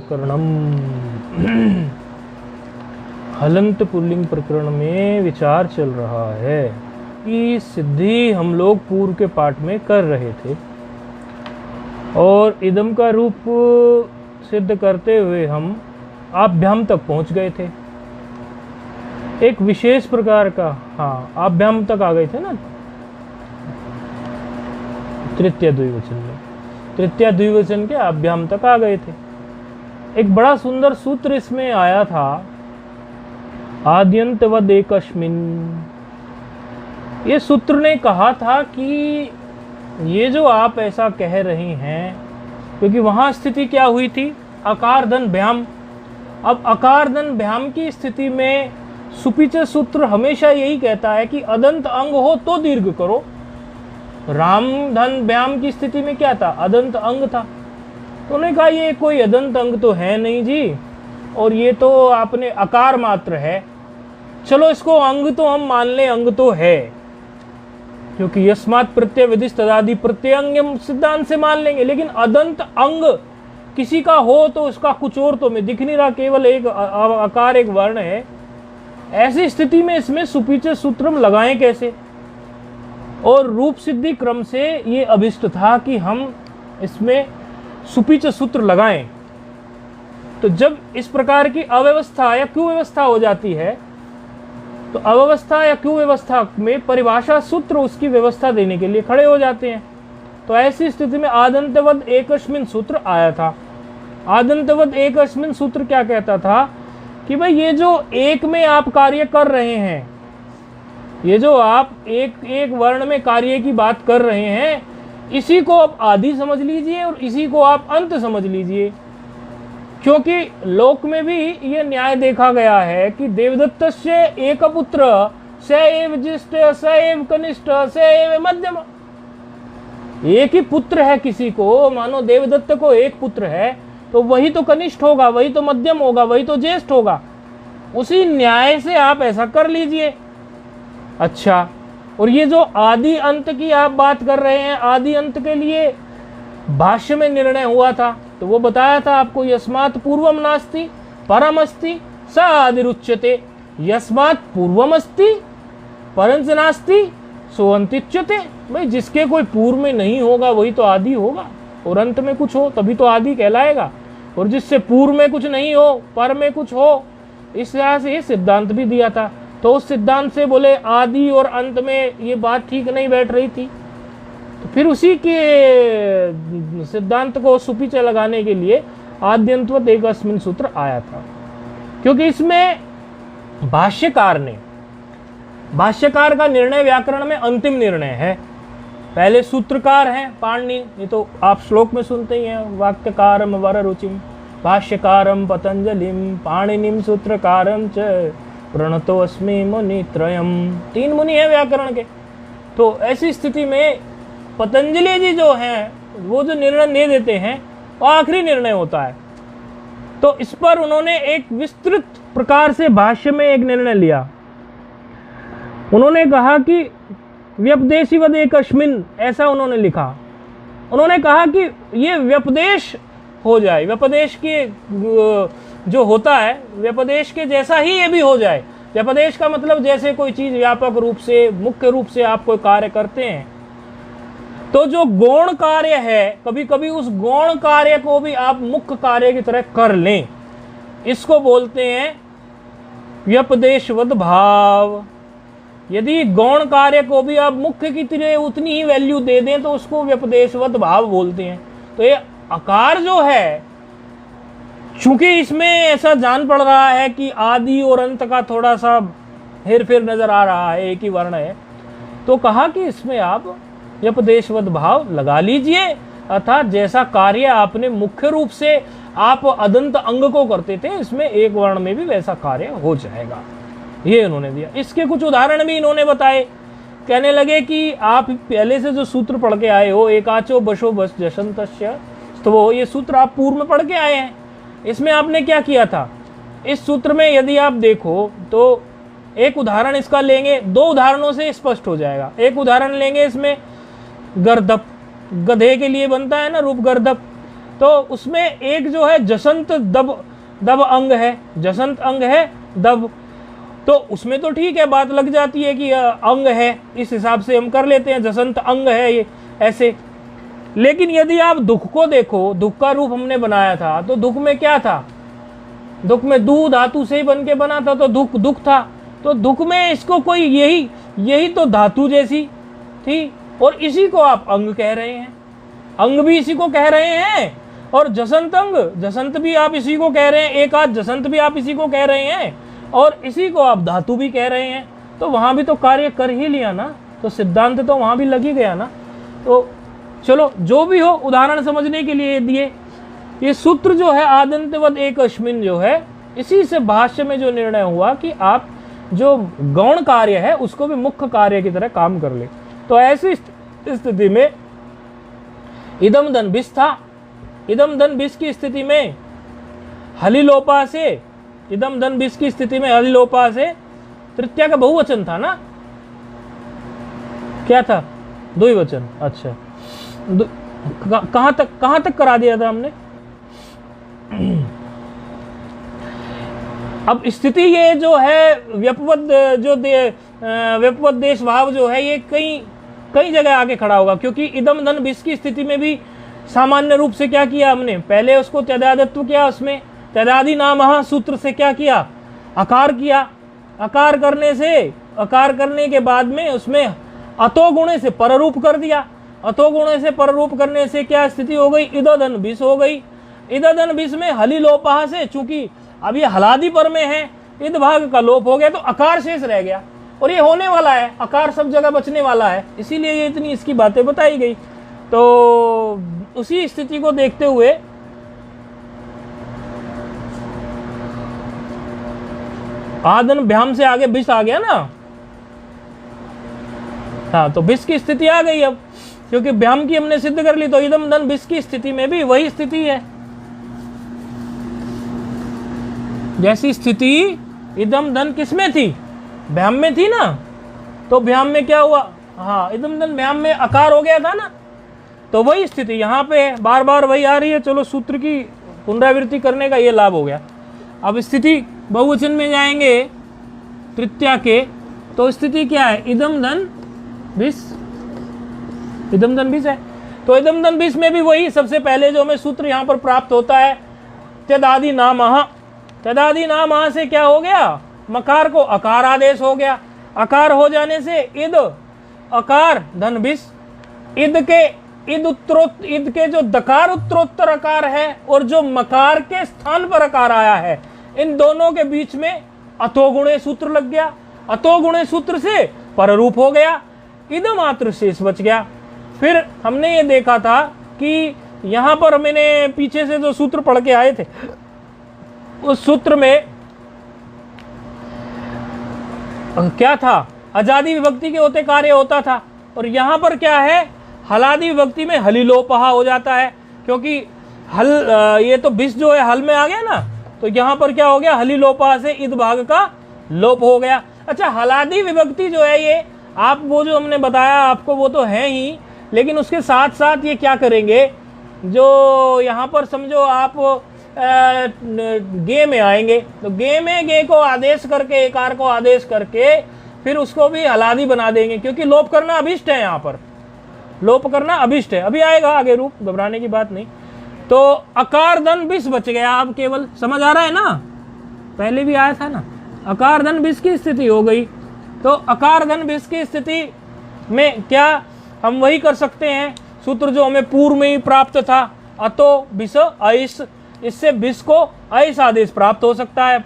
प्रकरणम। हलंत pulling प्रकरण में विचार चल रहा है कि सिद्धि हम लोग पूर्व के पाठ में कर रहे थे और इदम का रूप सिद्ध करते हुए हम आभ्याम तक पहुंच गए थे। एक विशेष प्रकार का, हाँ, आभ्याम तक आ गए थे ना, तृतीय द्विवचन में, तृतीय द्विवचन के आभ्याम तक आ गए थे। एक बड़ा सुंदर सूत्र इसमें आया था, आद्यंतवद एकस्मिन। ये सूत्र ने कहा था कि ये जो आप ऐसा कह रहे हैं, क्योंकि वहां स्थिति क्या हुई थी, अकार धन भ्याम। अब अकार धन भ्याम की स्थिति में सुपिच सूत्र हमेशा यही कहता है कि अदंत अंग हो तो दीर्घ करो। राम धन व्याम की स्थिति में क्या था, अदंत अंग था। तो उन्होंने कहा ये कोई अदंत अंग तो है नहीं जी, और ये तो आपने अकार मात्र है। चलो इसको अंग तो हम मान लें, अंग तो है, क्योंकि यस्मात् प्रत्यय विधिश तदादि प्रत्यय अंग सिद्धांत से मान लेंगे। लेकिन अदंत अंग किसी का हो तो उसका कुछ और तो में दिख नहीं रहा, केवल एक आकार, एक वर्ण है। ऐसी स्थिति में इसमें सुपीचे सूत्रम लगाएं कैसे? और रूप सिद्धि क्रम से ये अभिष्ट था कि हम इसमें सुपीच सूत्र लगाएं। तो जब इस प्रकार की अव्यवस्था या कुव्यवस्था हो जाती है, तो अव्यवस्था या कुव्यवस्था में परिभाषा सूत्र उसकी व्यवस्था देने के लिए खड़े हो जाते हैं। तो ऐसी स्थिति में आदंतवद एकस्मिन सूत्र आया था। आदंतवद एकस्मिन सूत्र क्या कहता था कि भाई ये जो एक में आप कार्य कर रहे हैं, ये जो आप एक एक वर्ण में कार्य की बात कर रहे हैं, इसी को आप आदि समझ लीजिए और इसी को आप अंत समझ लीजिए। क्योंकि लोक में भी ये न्याय देखा गया है कि देवदत्तस्य एक पुत्र स एव ज्येष्ठ स एव कनिष्ठ स एव मध्यम। एक ही पुत्र है किसी को, मानो देवदत्त को एक पुत्र है, तो वही तो कनिष्ठ होगा, वही तो मध्यम होगा, वही तो ज्येष्ठ होगा। उसी न्याय से आप ऐसा कर लीजिए। अच्छा, और ये जो आदि अंत की आप बात कर रहे हैं, आदि अंत के लिए भाष्य में निर्णय हुआ था, तो वो बताया था आपको, यस्मात् पूर्वम नास्ति परम अस्ति स आदिरुच्यते। यस्मात् पूर्वम अस्ति परंच नास्ति सो अंतिच्यते। भाई जिसके कोई पूर्व में नहीं होगा वही तो आदि होगा, और अंत में कुछ हो तभी तो आदि कहलाएगा। और जिससे पूर्व में कुछ नहीं हो, पर में कुछ हो, इस तरह से ये सिद्धांत भी दिया था। तो उस सिद्धांत से बोले आदि और अंत में ये बात ठीक नहीं बैठ रही थी, तो फिर उसी के सिद्धांत को सुपीछे लगाने के लिए आद्यंतवत एकस्मिन सूत्र आया था। क्योंकि इसमें भाष्यकार का निर्णय व्याकरण में अंतिम निर्णय है। पहले सूत्रकार हैं पाणिनि, ये तो आप श्लोक में सुनते ही हैं, वाक्यकारम वर रुचिम भाष्यकारम पतंजलिम पाणिनिम सूत्रकारम च प्रणतो अस्मि मुनि त्रयम। 3 मुनि है व्याकरण के। तो ऐसी स्थिति में पतंजलि जी जो हैं, वो जो निर्णय दे देते हैं वो आखिरी निर्णय होता है। तो इस पर उन्होंने एक विस्तृत प्रकार से भाष्य में एक निर्णय लिया। उन्होंने कहा कि व्यपदेशिवद एकस्मिन, ऐसा उन्होंने लिखा। उन्होंने कहा कि ये व्यपदेश हो जाए, व्यपदेश के जो होता है, व्यपदेश के जैसा ही ये भी हो जाए। व्यपदेश का मतलब जैसे कोई चीज व्यापक रूप से, मुख्य रूप से आप कोई कार्य करते हैं, तो जो गौण कार्य है, कभी कभी उस गौण कार्य को भी आप मुख्य कार्य की तरह कर लें, इसको बोलते हैं व्यपदेशवद भाव। यदि गौण कार्य को भी आप मुख्य की तरह उतनी ही वैल्यू दे दें तो उसको व्यपदेशवद भाव बोलते हैं। तो ये आकार जो है, चूंकि इसमें ऐसा जान पड़ रहा है कि आदि और अंत का थोड़ा सा हेर फेर नजर आ रहा है, एक ही वर्ण है, तो कहा कि इसमें आप व्यपदेशवद भाव लगा लीजिए, अर्थात जैसा कार्य आपने मुख्य रूप से आप अदंत अंग को करते थे, इसमें एक वर्ण में भी वैसा कार्य हो जाएगा। ये इन्होंने दिया। इसके कुछ उदाहरण भी इन्होंने बताए। कहने लगे कि आप पहले से जो सूत्र पढ़ के आए हो, एकाचो बशो बस जशंतस्य, तो वो ये सूत्र आप पूर्व में पढ़ के आए हैं। इसमें आपने क्या किया था, इस सूत्र में यदि आप देखो तो एक उदाहरण इसका लेंगे, 2 उदाहरणों से स्पष्ट हो जाएगा। एक उदाहरण लेंगे इसमें गर्दप, गधे के लिए बनता है ना रूप गर्दप, तो उसमें एक जो है जसंत दब, दब अंग है, जसंत अंग है दब, तो उसमें तो ठीक है, बात लग जाती है कि अंग है, इस हिसाब से हम कर लेते हैं, जसंत अंग है ये ऐसे। लेकिन यदि आप दुख को देखो, दुख का रूप हमने बनाया था, तो दुख में क्या था, दुख में दू धातु से ही बन के बना था, तो दुख दुख था, तो दुख में इसको कोई यही तो धातु जैसी थी, और इसी को आप अंग कह रहे हैं, अंग भी इसी को कह रहे हैं, और जसंत अंग, जसंत भी आप इसी को कह रहे हैं, एक आध जसंत भी आप इसी को कह रहे हैं, और इसी को आप धातु भी कह रहे हैं, तो वहां भी तो कार्य कर ही लिया ना, तो सिद्धांत तो वहां भी लग ही गया ना। तो चलो जो भी हो, उदाहरण समझने के लिए दिए। ये सूत्र जो है आदंतवद एक अश्मिन जो है, इसी से भाष्य में जो निर्णय हुआ कि आप जो गौण कार्य है उसको भी मुख्य कार्य की तरह काम कर ले। तो ऐसी स्थिति में इदम धन बिस था, इदम धन बिस की स्थिति में हलिलोपा से, इदम धन बिस की स्थिति में हलिलोपा से तृतीया का बहुवचन था ना, क्या था, द्विवचन। अच्छा, कहां तक करा दिया था हमने। अब स्थिति ये जो है व्यपवद, जो व्यपवद देश भाव जो है, ये कई जगह आके खड़ा होगा, क्योंकि इदम धन बिस की स्थिति में भी सामान्य रूप से क्या किया हमने, पहले उसको त्यदादित्व किया, उसमें त्यदादि नाम सूत्र से क्या किया, आकार किया, आकार करने के बाद में उसमें अतो गुणे से पररूप कर दिया, अतो गुणे से पररूप करने से क्या स्थिति हो गई, इदधन बिस हो गई। इदधन बिस में हली लोपा से, चूंकि अब ये हलादि पर में है, इद भाग का लोप हो गया, तो अकार शेष रह गया, और ये होने वाला है, अकार सब जगह बचने वाला है, इसीलिए ये इतनी इसकी बातें बताई गई। तो उसी स्थिति को देखते हुए आदन भ्याम से आगे बिस आ गया ना, हाँ, तो बिस की स्थिति आ गई अब, क्योंकि भ्याम की हमने सिद्ध कर ली, तो इदम धन बिस की स्थिति में भी वही स्थिति है, जैसी स्थिति इदम धन किसमें थी, भ्याम में थी ना। तो भ्याम में क्या हुआ, हाँ, इदम धन भ्याम में आकार हो गया था ना, तो वही स्थिति यहाँ पे है, बार बार वही आ रही है। चलो सूत्र की पुनरावृत्ति करने का ये लाभ हो गया। अब स्थिति बहुवचन में जाएंगे तृतीया के, तो स्थिति क्या है, इदम धन बिस, इदम धन बिस है। तो इदम धन बिस में भी वही सबसे पहले जो हमें सूत्र यहाँ पर प्राप्त होता है, त्यदादि नाम, त्यदादि नाम से क्या हो गया, मकार को अकार आदेश हो गया, अकार हो जाने से इद अकार धन बिस, इद के जो दकार उत्तरोत्तर अकार है और जो मकार के स्थान पर अकार आया है, इन दोनों के बीच में अतोगुणे सूत्र लग गया, अतोगुणे सूत्र से पररूप हो गया, इद मात्र शेष बच गया। फिर हमने ये देखा था कि यहां पर मैंने पीछे से जो सूत्र पढ़ के आए थे, उस सूत्र में क्या था, अजादि विभक्ति के होते कार्य होता था, और यहां पर क्या है, हलादि विभक्ति में हलिलोपहा हो जाता है, क्योंकि हल ये तो बिस जो है हल में आ गया ना, तो यहां पर क्या हो गया, हलिलोपहा से इद भाग का लोप हो गया। अच्छा, हलादि विभक्ति जो है ये आप वो जो हमने बताया आपको वो तो है ही, लेकिन उसके साथ साथ ये क्या करेंगे, जो यहाँ पर समझो आप गे में आएंगे, तो गे में गे को आदेश करके, एकार को आदेश करके फिर उसको भी हलादी बना देंगे, क्योंकि लोप करना अभिष्ट है, यहाँ पर लोप करना अभिष्ट है, अभी आएगा आगे रूप, घबराने की बात नहीं। तो अकार धन बिस बच गया, अब केवल समझ आ रहा है ना, पहले भी आया था ना, अकार धन बिस की स्थिति हो गई। तो अकार धन बिस की स्थिति में क्या हम वही कर सकते हैं, सूत्र जो हमें पूर्व में ही प्राप्त था, अतो बिस ऐस, इससे बिस को ऐस आदेश प्राप्त हो सकता है,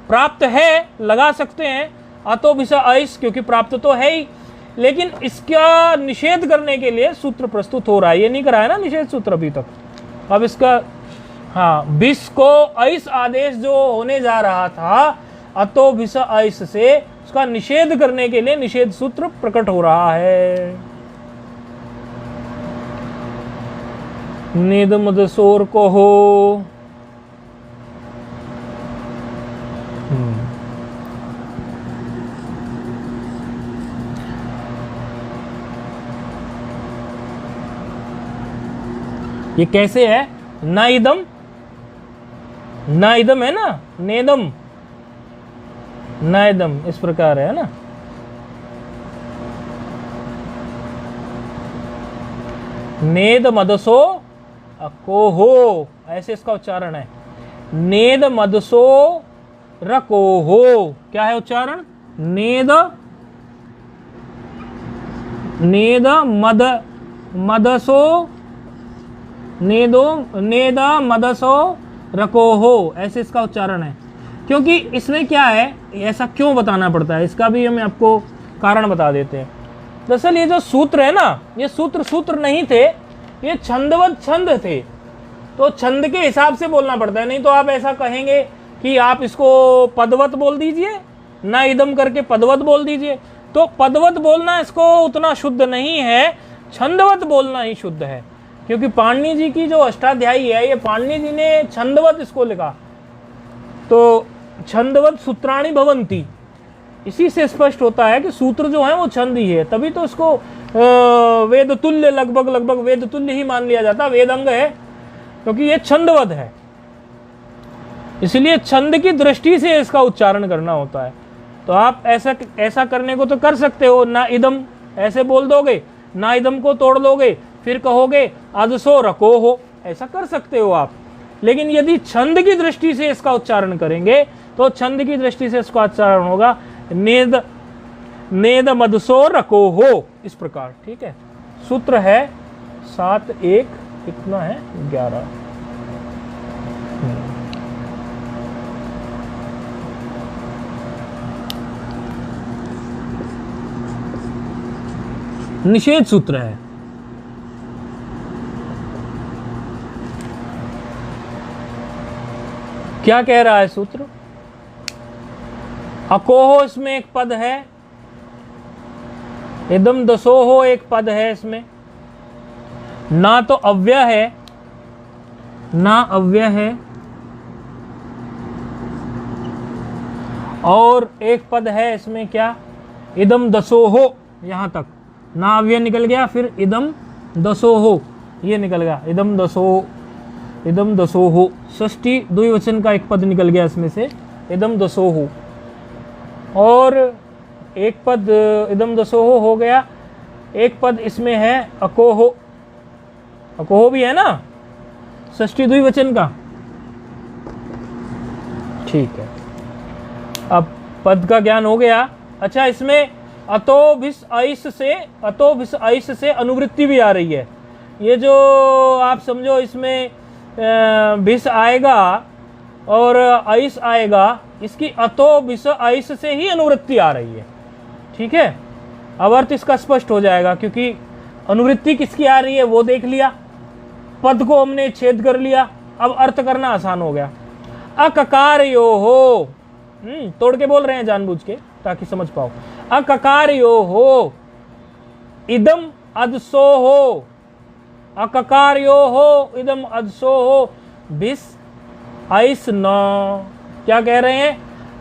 प्राप्त है लगा सकते हैं, अतो बिस ऐस, क्योंकि प्राप्त तो है ही, लेकिन इसका निषेध करने के लिए सूत्र प्रस्तुत हो रहा है, ये नहीं कराया ना निषेध सूत्र अभी तक। अब इसका, हाँ, बिस को ऐस आदेश जो होने जा रहा था अतो बिस ऐस से, उसका निषेध करने के लिए निषेध सूत्र प्रकट हो रहा है। निद मद सोर को हो, ये कैसे है, न इदम, न इदम है ना, नेदम, न इदम, इस प्रकार है ना। नेद मदसो अकोहो, ऐसे इसका उच्चारण है। नेद मदसो रकोहो, क्या है उच्चारण? नेद, नेद मद, मदसो, नेदो, नेद मदसो रकोहो, ऐसे इसका उच्चारण है। क्योंकि इसमें क्या है, ऐसा क्यों बताना पड़ता है, इसका भी हम आपको कारण बता देते हैं। दरअसल ये जो सूत्र है ना, ये सूत्र नहीं थे, ये छंदवत छंद थे, तो छंद के हिसाब से बोलना पड़ता है। नहीं तो आप ऐसा कहेंगे कि आप इसको पदवत बोल दीजिए, ना इदम करके पदवत बोल दीजिए, तो पदवत बोलना इसको उतना शुद्ध नहीं है, छंदवत बोलना ही शुद्ध है। क्योंकि पाणिनि जी की जो अष्टाध्यायी है, ये पाणिनि जी ने छंदवत इसको लिखा, तो छंदवत सूत्राणि भवन्ति, इसी से स्पष्ट होता है कि सूत्र जो है वो छंद ही है। तभी तो इसको वेद तुल्य, लगभग वेद तुल्य ही मान लिया जाता, वेद अंग है, क्योंकि ये छंदवत है। इसलिए छंद की दृष्टि से इसका उच्चारण करना होता है। तो आप ऐसा करने को तो कर सकते हो, ना इदम ऐसे बोल दोगे, ना इदम को तोड़ दोगे, फिर कहोगे अदसो रको हो, ऐसा कर सकते हो आप। लेकिन यदि छंद की दृष्टि से इसका उच्चारण करेंगे तो छंद की दृष्टि से इसका उच्चारण होगा नेद, नेद मदसो रको हो, इस प्रकार। ठीक है, सूत्र है 7 1 कितना है 11। निषेध सूत्र है। क्या कह रहा है सूत्र? अकोहो इसमें एक पद है, इदम दसोहो एक पद है इसमें, ना तो अव्यय है, ना अव्यय है, और एक पद है इसमें क्या, इदम दसोहो, यहां तक ना अव्यय निकल गया, फिर इदम दसोहो ये निकल गया, इदम दसो, इदम दसोहो, षष्ठी द्विवचन का एक पद निकल गया इसमें से, इदम दसोहो, और एक पद इदम दसोहो हो गया, एक पद इसमें है अकोहो, अकोहो भी है ना षष्ठी द्विवचन का। ठीक है, अब पद का ज्ञान हो गया। अच्छा, इसमें अतो भिस ऐस से अनुवृत्ति भी आ रही है। ये जो आप समझो इसमें भिस आएगा और ऐस आएगा, इसकी अतो भिस ऐस से ही अनुवृत्ति आ रही है। ठीक है, अब अर्थ इसका स्पष्ट हो जाएगा, क्योंकि अनुवृत्ति किसकी आ रही है वो देख लिया, पद को हमने छेद कर लिया, अब अर्थ करना आसान हो गया। अककार यो हो, तोड़ के बोल रहे हैं जानबूझ के ताकि समझ पाओ। अककार यो हो, इदम अदसो हो, अककार यो हो, इदम अदसो हो, भिस ऐस न। क्या कह रहे हैं?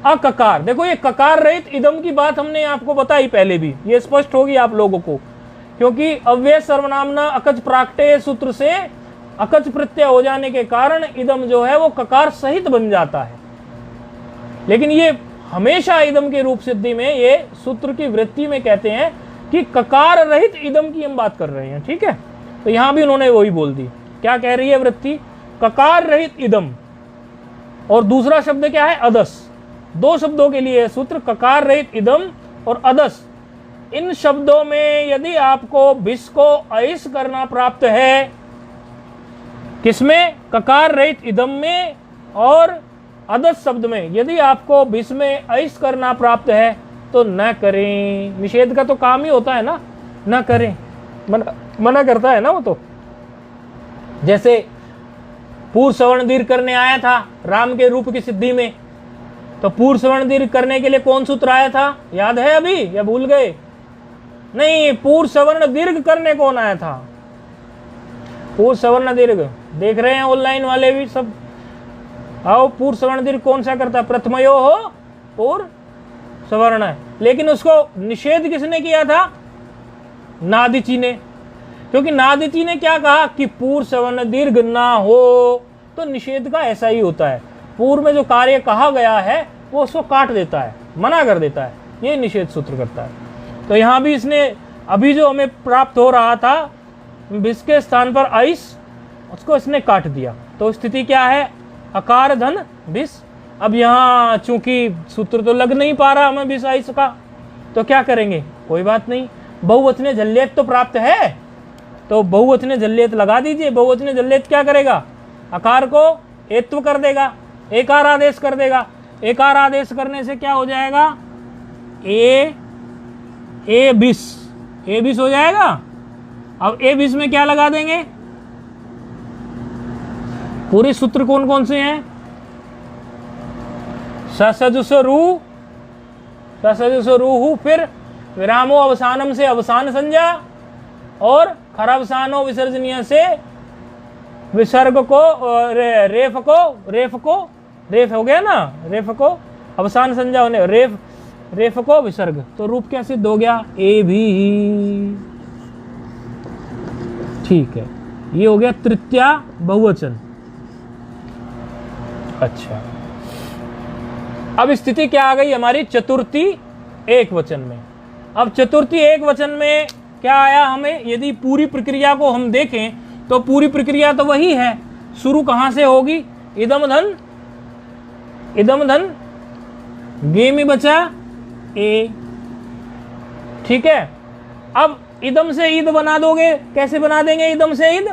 अककार। देखो ये ककार रहित इदम की बात हमने आपको बताई पहले भी, ये स्पष्ट होगी आप लोगों को, क्योंकि अव्यय सर्वनामना अकच प्राक्टेय सूत्र से अकच प्रत्यय हो जाने के कारण इदम जो है वो ककार सहित बन जाता है। लेकिन ये हमेशा इदम के रूप सिद्धि में, ये सूत्र की वृत्ति में कहते हैं कि ककार रहित इदम की हम बात कर रहे हैं। ठीक है, तो यहां भी उन्होंने वही बोल दी। क्या कह रही है वृत्ति? ककार रहित इदम, और दूसरा शब्द क्या है? अदस। दो शब्दों के लिए सूत्र, ककार रहित इदम और अदस। इन शब्दों में यदि आपको भिस को ऐस करना प्राप्त है, किसमें? ककार रहित इदम में और अदस शब्द में यदि आपको भिस में ऐस करना प्राप्त है तो न करें। निषेध का तो काम ही होता है ना, न करें, मना करता है ना वो। तो जैसे पूर्व सवर्ण दीर्घ करने आया था राम के रूप की सिद्धि में, तो पूर्व सवर्ण दीर्घ करने के लिए कौन सूत्र आया था? याद है अभी या भूल गए? नहीं, पूर्व सवर्ण दीर्घ करने कौन आया था? पूर्व सवर्ण दीर्घ देख रहे हैं ऑनलाइन वाले भी सब? आओ, पूर्व सवर्ण दीर्घ कौन सा करता? प्रथमयो हो पूर्व सवर्ण है, लेकिन उसको निषेध किसने किया था? नादिची ने। क्योंकि नादिति ने क्या कहा कि पूर्व सवर्ण दीर्घ ना हो, तो निषेध का ऐसा ही होता है, पूर्व में जो कार्य कहा गया है वो उसको काट देता है, मना कर देता है, ये निषेध सूत्र करता है। तो यहाँ भी इसने अभी जो हमें प्राप्त हो रहा था विष के स्थान पर आइस, उसको इसने काट दिया। तो स्थिति क्या है, अकार धन विष। अब यहाँ चूंकि सूत्र तो लग नहीं पा रहा हमें विष आइस का, तो क्या करेंगे, कोई बात नहीं, बहुवचने जल्येत तो प्राप्त है, तो बहुवचने जल्येत लगा दीजिए। बहुवचने जल्येत क्या करेगा, अकार को एत्व कर देगा, एकार आदेश कर देगा। एकार आदेश करने से क्या हो जाएगा, ए बिस हो जाएगा। अब ए बिस में क्या लगा देंगे, पूरे सूत्र कौन कौन से हैं, ससजुस रूहु, फिर विरामो अवसानम से अवसान संज्ञा, और खरावसानो विसर्जनीय से विसर्ग को रेफ हो गया ना, रेफ को अवसान संज्ञा होने, रेफ को विसर्ग, तो रूप क्या सिद्ध हो गया, ए भी। ठीक है, ये हो गया तृतीया बहुवचन। अच्छा, अब स्थिति क्या आ गई हमारी, चतुर्थी एक वचन में। अब चतुर्थी एक वचन में क्या आया हमें, यदि पूरी प्रक्रिया को हम देखें तो पूरी प्रक्रिया तो वही है, शुरू कहां से होगी, इदम धन गे में बचा ए। ठीक है, अब इदम से ईद बना दोगे, कैसे बना देंगे इदम से ईद,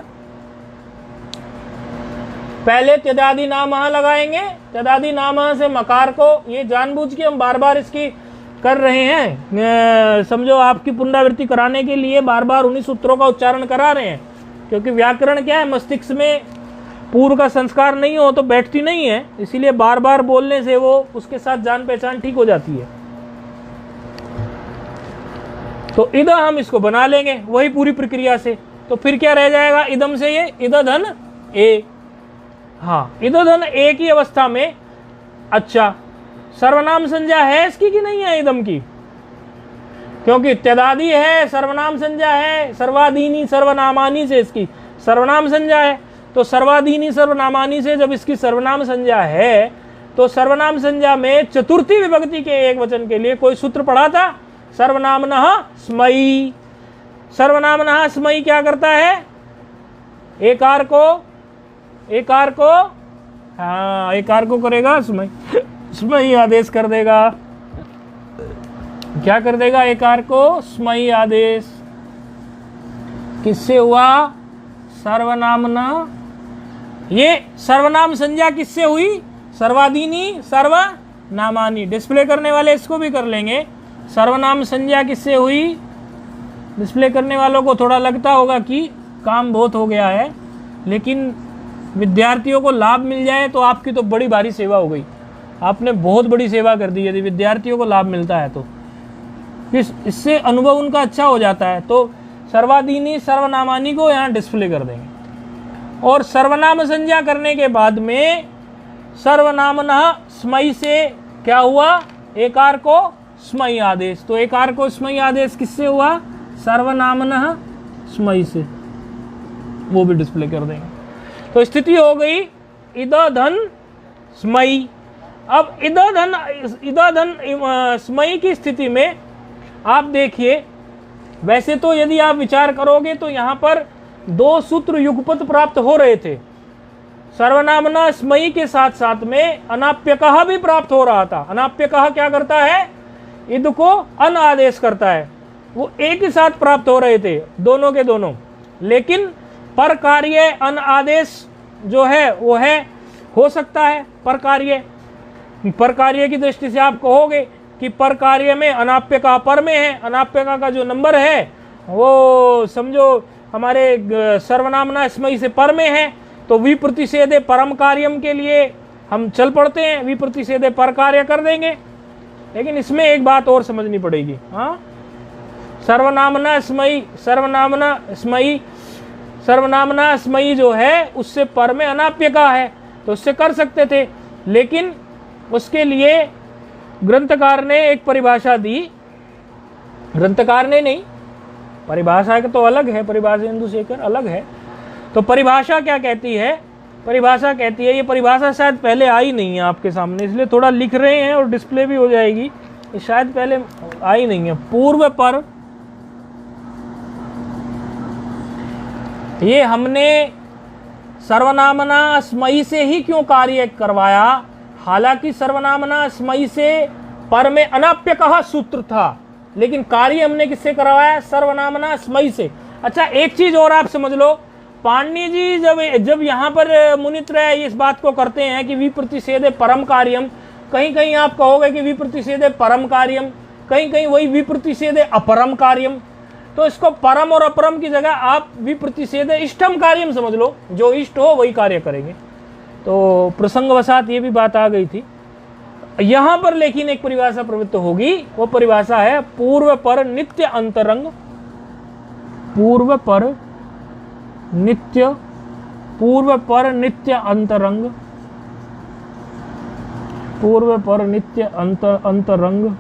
पहले त्यदादि नाम लगाएंगे, त्यदादि नाम से मकार को, ये जानबूझ के हम बार बार इसकी कर रहे हैं, समझो आपकी पुनरावृत्ति कराने के लिए बार बार उन्हीं सूत्रों का उच्चारण करा रहे हैं, क्योंकि व्याकरण क्या है, मस्तिष्क में पूर्व का संस्कार नहीं हो तो बैठती नहीं है, इसीलिए बार बार बोलने से वो उसके साथ जान पहचान ठीक हो जाती है। तो इदा हम इसको बना लेंगे वही पूरी प्रक्रिया से, तो फिर क्या रह जाएगा, इदम से ये इदा धन ए। हाँ, इदा धन ए की अवस्था में, अच्छा सर्वनाम संज्ञा है इसकी कि नहीं है इदम की, क्योंकि त्यदादि है, सर्वनाम संज्ञा है, सर्वादीनी सर्वनामानी से इसकी सर्वनाम संज्ञा है, तो सर्वादीनी सर्वनामानी से जब इसकी सर्वनाम संज्ञा है, तो सर्वनाम संज्ञा में चतुर्थी विभक्ति के एक वचन के लिए कोई सूत्र पढ़ा था, सर्वनामनः स्मयी। सर्वनामनः स्मयी क्या करता है, एकार को करेगा स्मयी आदेश कर देगा, क्या कर देगा, एकार को स्मयी आदेश। किससे हुआ, सर्वनामना, ये सर्वनाम संज्ञा किससे हुई, सर्वादीनी सर्वनामानी। डिस्प्ले करने वाले इसको भी कर लेंगे, सर्वनाम संज्ञा किससे हुई, डिस्प्ले करने वालों को थोड़ा लगता होगा कि काम बहुत हो गया है, लेकिन विद्यार्थियों को लाभ मिल जाए तो आपकी तो बड़ी भारी सेवा हो गई, आपने बहुत बड़ी सेवा कर दी। यदि विद्यार्थियों को लाभ मिलता है तो इससे अनुभव उनका अच्छा हो जाता है। तो सर्वादीनी सर्वनामानी को यहाँ डिस्प्ले कर देंगे, और सर्वनाम संज्ञा करने के बाद में सर्वनामनः स्मयी से क्या हुआ, एकार को स्मयी आदेश। तो एकार को स्मयी आदेश किससे हुआ, सर्वनामनः स्मयी से, वो भी डिस्प्ले कर देंगे। तो स्थिति हो गई इदा धन स्मयी। अब इदा धन स्मयी की स्थिति में आप देखिए, वैसे तो यदि आप विचार करोगे तो यहाँ पर दो सूत्र युगपत प्राप्त हो रहे थे, सर्वनामना स्मयी के साथ साथ में अनाप्यकः भी प्राप्त हो रहा था। अनाप्यकः क्या करता है, इद को अन आदेश करता है, वो एक ही साथ प्राप्त हो रहे थे दोनों के दोनों, लेकिन पर कार्य अन आदेश जो है वो है, हो सकता है पर कार्य की दृष्टि से आप कहोगे कि पर कार्य में अनाप्यका पर में है, अनाप्यका का जो नंबर है वो समझो हमारे सर्वनामना स्मयी से पर में है, तो विप्रतिषेधे परम कार्यम के लिए हम चल पड़ते हैं, विप्रतिषेधे पर कार्य कर देंगे। लेकिन इसमें एक बात और समझनी पड़ेगी, हाँ, सर्वनामना स्मयी जो है उससे पर में अनाप्यका है, तो उससे कर सकते थे, लेकिन उसके लिए ग्रंथकार ने एक परिभाषा दी, ग्रंथकार ने नहीं, परिभाषा का तो अलग है, परिभाषा इंदु शेखर अलग है। तो परिभाषा क्या कहती है? परिभाषा कहती है, ये परिभाषा शायद पहले आई नहीं है आपके सामने, इसलिए थोड़ा लिख रहे हैं और डिस्प्ले भी हो जाएगी, ये शायद पहले आई नहीं है। पूर्व पर, ये हमने सर्वनामना स्मयी से ही क्यों कार्य करवाया? हालांकि सर्वनामना स्मयी से पर में अनाप्यकः सूत्र था, लेकिन कार्य हमने किससे करवाया? सर्वनामना स्मयी से। अच्छा, एक चीज और आप समझ लो, पाणिनि जी जब यहाँ पर मुनित्रय इस बात को करते हैं कि विप्रतिषेधे परम कार्यम, कहीं कहीं आप कहोगे कि विप्रतिषेधे परम कार्यम, कहीं कहीं वही विप्रतिषेधे अपरम कार्यम। तो इसको परम और अपरम की जगह आप विप्रतिषेधे इष्टम कार्यम समझ लो, जो इष्ट हो वही कार्य करेंगे। तो प्रसंगवशात ये भी बात आ गई थी। यहां पर लेकिन एक परिभाषा प्रवृत्त होगी, वो परिभाषा है पूर्व पर नित्य अंतरंग। पूर्व पर नित्य, पूर्व पर नित्य अंतरंग, पूर्व पर नित्य अंतरंग,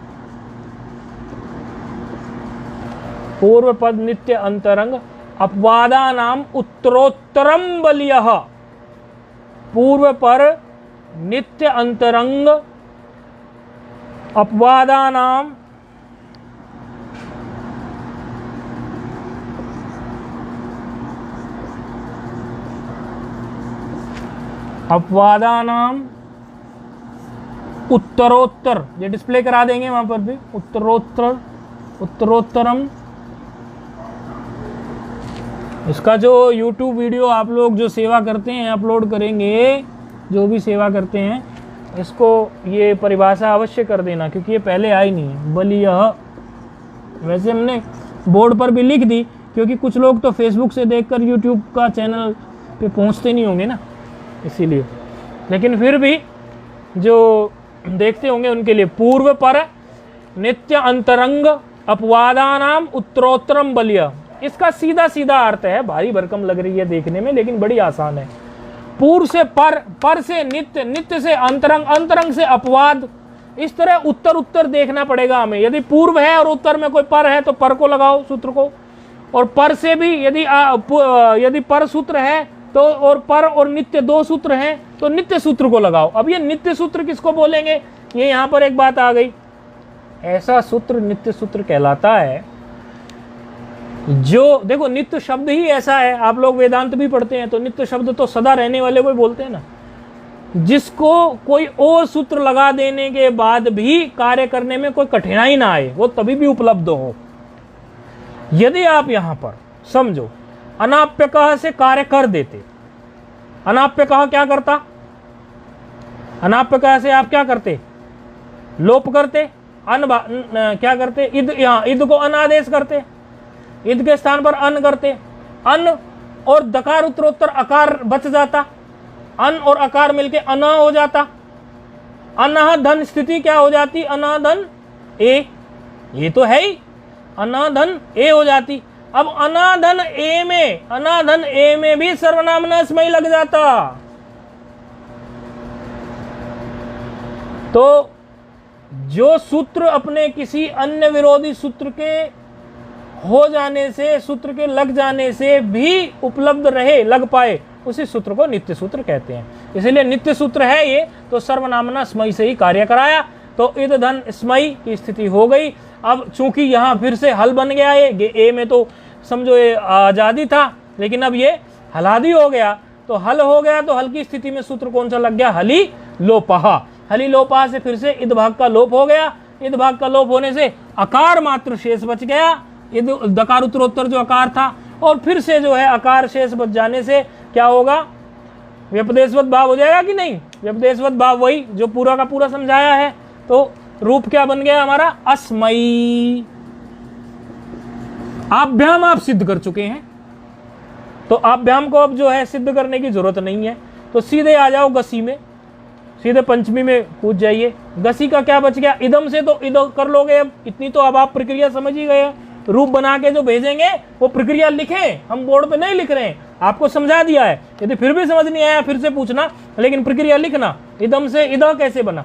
पूर्व पद नित्य अंतरंग, अपवादानाम उत्तरोत्तरम बलियः। पूर्व पर नित्य अंतरंग, अपवादानाम अपवादानाम उत्तरोत्तर, ये डिस्प्ले करा देंगे वहां पर भी, उत्तरोत्तर, उत्तरोत्तरम। इसका जो YouTube वीडियो आप लोग जो सेवा करते हैं अपलोड करेंगे, जो भी सेवा करते हैं, इसको ये परिभाषा अवश्य कर देना, क्योंकि ये पहले आई नहीं है। बलियः वैसे हमने बोर्ड पर भी लिख दी, क्योंकि कुछ लोग तो फेसबुक से देखकर YouTube का चैनल पे पहुंचते नहीं होंगे ना, इसीलिए। लेकिन फिर भी जो देखते होंगे उनके लिए पूर्व पर नित्य अंतरंग अपवादानाम उत्तरोत्तरम बलियः, इसका सीधा सीधा अर्थ है, भारी भरकम लग रही है देखने में लेकिन बड़ी आसान है। पूर्व से पर, पर से नित्य, नित्य से अंतरंग, अंतरंग से अपवाद, इस तरह उत्तर उत्तर देखना पड़ेगा हमें। यदि पूर्व है और उत्तर में कोई पर है तो पर को लगाओ सूत्र को, और पर से भी यदि पर सूत्र है तो, और पर और नित्य दो सूत्र हैं तो नित्य सूत्र को लगाओ। अब ये नित्य सूत्र किसको बोलेंगे? ये यहां पर एक बात आ गई, ऐसा सूत्र नित्य सूत्र कहलाता है जो, देखो नित्य शब्द ही ऐसा है, आप लोग वेदांत भी पढ़ते हैं तो नित्य शब्द तो सदा रहने वाले को बोलते हैं ना, जिसको कोई और सूत्र लगा देने के बाद भी कार्य करने में कोई कठिनाई ना आए, वो तभी भी उपलब्ध हो। यदि आप यहां पर समझो अनाप्यकः से कार्य कर देते, अनाप्यकः क्या करता? अनाप्यकः से आप क्या करते? लोप करते, क्या करते? इद को अनादेश करते, इद के स्थान पर अन करते, अन और दकार उत्तरोत्तर अकार बच जाता, अन और अकार मिलके अना हो जाता, अनाह धन स्थिति क्या हो जाती? अनाधन ए, ये तो है ही, अनाधन ए हो जाती। अब अनाधन ए में, अनाधन ए में भी सर्वनामना स्मयी लग जाता। तो जो सूत्र अपने किसी अन्य विरोधी सूत्र के हो जाने से, सूत्र के लग जाने से भी उपलब्ध रहे, लग पाए, उसी सूत्र को नित्य सूत्र कहते हैं। इसलिए नित्य सूत्र है ये, तो सर्वनामना स्मयी से ही कार्य कराया, तो इद धन स्मयी की स्थिति हो गई। अब चूंकि यहां फिर से हल बन गया, ये ए में तो समझो ये आजादी था, लेकिन अब ये हलादी हो गया, तो हल हो गया, तो हल की स्थिति में सूत्र कौन सा लग गया? हली लोपहा। हली लोपहा से फिर से इद भाग का लोप हो गया, इद भाग का लोप होने से अकार मात्र शेष बच गया, इद दकार उत्तरोत्तर जो अकार था, और फिर से जो है अकार शेष बच जाने से क्या होगा? व्यपदेशवत भाव हो जाएगा कि नहीं? व्यपदेशवत भाव वही जो पूरा का पूरा समझाया है। तो रूप क्या बन गया हमारा? अस्मयी। आभ्याम आप सिद्ध कर चुके हैं, तो आभ्याम को अब जो है सिद्ध करने की जरूरत नहीं है, तो सीधे आ जाओ गसी में, सीधे पंचमी में कूद जाइए। गसी का क्या बच गया? इदम से तो इद कर लोगे, अब इतनी तो अब आप प्रक्रिया समझ ही गए। रूप बना के जो भेजेंगे वो प्रक्रिया लिखें, हम बोर्ड पे नहीं लिख रहे हैं, आपको समझा दिया है। यदि फिर भी समझ नहीं आया फिर से पूछना, लेकिन प्रक्रिया लिखना। इदम से इद कैसे बना,